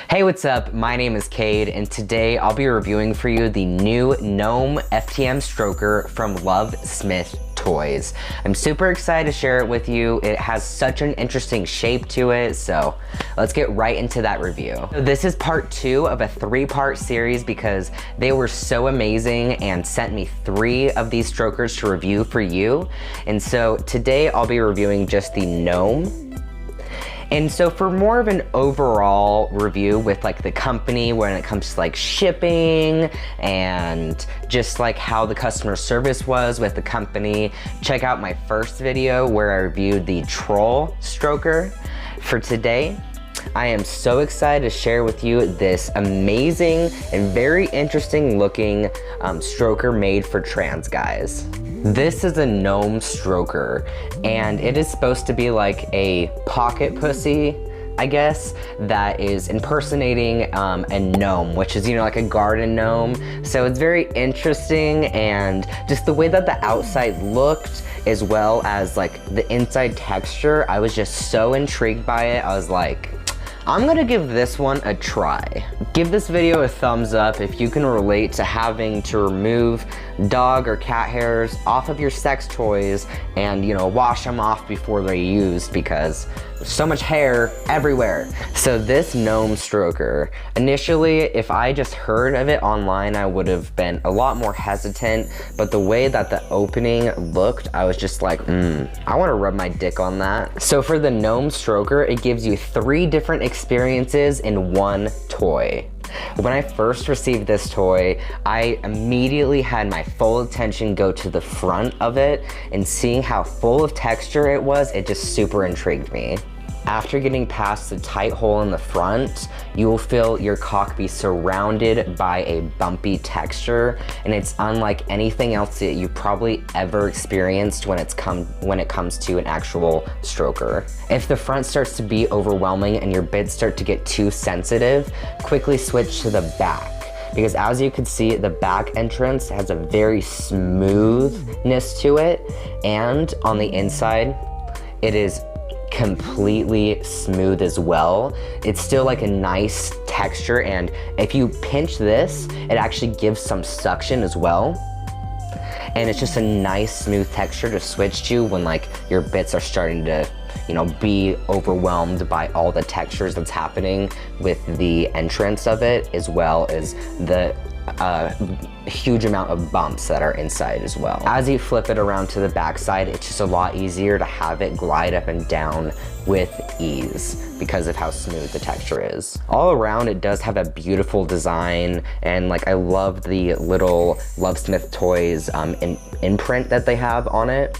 Hey, what's up? My name is Kade, and today I'll be reviewing for you the new Gnome FTM stroker from Lovesmith Toys. I'm super excited to share it with you. It has such an interesting shape to it, so let's get right into that review. So this is part 2 of a 3-part series because they were so amazing and sent me 3 of these strokers to review for you. And so today I'll be reviewing just the Gnome. And so for more of an overall review with like the company when it comes to like shipping and just like how the customer service was with the company, check out my first video where I reviewed the Troll stroker. For today, I am so excited to share with you this amazing and very interesting looking stroker made for trans guys. This is a Gnome stroker, and it is supposed to be like a pocket pussy, I guess, that is impersonating a gnome, which is, you know, like a garden gnome. So it's very interesting, and just the way that the outside looked, as well as like the inside texture, I was just so intrigued by it. I was like, I'm gonna give this one a try. Give this video a thumbs up if you can relate to having to remove dog or cat hairs off of your sex toys and, you know, wash them off before they're used because there's so much hair everywhere. So this Gnome stroker, initially, if I just heard of it online, I would have been a lot more hesitant, but the way that the opening looked, I was just like, I wanna rub my dick on that. So for the Gnome stroker, it gives you 3 different experiences in one toy. When I first received this toy, I immediately had my full attention go to the front of it, and seeing how full of texture it was, it just super intrigued me. After getting past the tight hole in the front, you will feel your cock be surrounded by a bumpy texture, and it's unlike anything else that you probably ever experienced when it comes to an actual stroker. If the front starts to be overwhelming and your bits start to get too sensitive, quickly switch to the back. Because as you can see, the back entrance has a very smoothness to it, and on the inside, it is completely smooth as well. It's still like a nice texture, and if you pinch this, it actually gives some suction as well. And it's just a nice smooth texture to switch to when like your bits are starting to, you know, be overwhelmed by all the textures that's happening with the entrance of it, as well as the huge amount of bumps that are inside as well. As you flip it around to the back side, it's just a lot easier to have it glide up and down with ease because of how smooth the texture is. All around, it does have a beautiful design, and like I love the little Lovesmith Toys imprint that they have on it,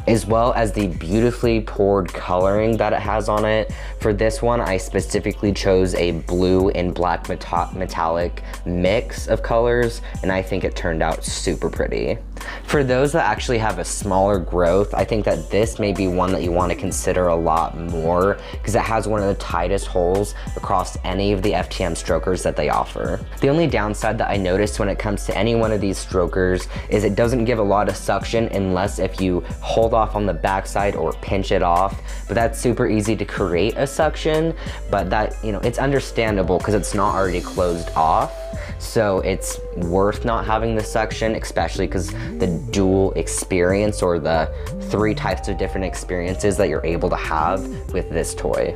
as well as the beautifully poured coloring that it has on it. For this one, I specifically chose a blue and black metallic mix of colors, and I think it turned out super pretty. For those that actually have a smaller growth, I think that this may be one that you want to consider a lot more because it has one of the tightest holes across any of the FTM strokers that they offer. The only downside that I noticed when it comes to any one of these strokers is it doesn't give a lot of suction unless if you hold off on the backside or pinch it off, but that's super easy to create a suction, but that, you know, it's understandable because it's not already closed off. So it's worth not having the suction, especially because the dual experience, or the 3 types of different experiences that you're able to have with this toy.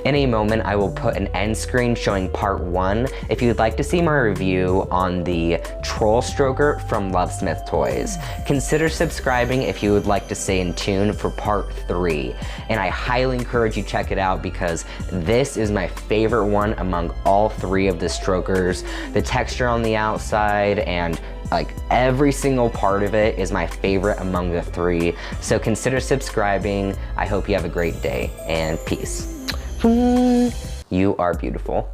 In a moment, I will put an end screen showing part 1 if you'd like to see my review on the Troll stroker from Lovesmith Toys. Consider subscribing if you would like to stay in tune for part 3. And I highly encourage you to check it out because this is my favorite one among all 3 of the strokers. The texture on the outside and like every single part of it is my favorite among the 3. So consider subscribing. I hope you have a great day, and peace. You are beautiful.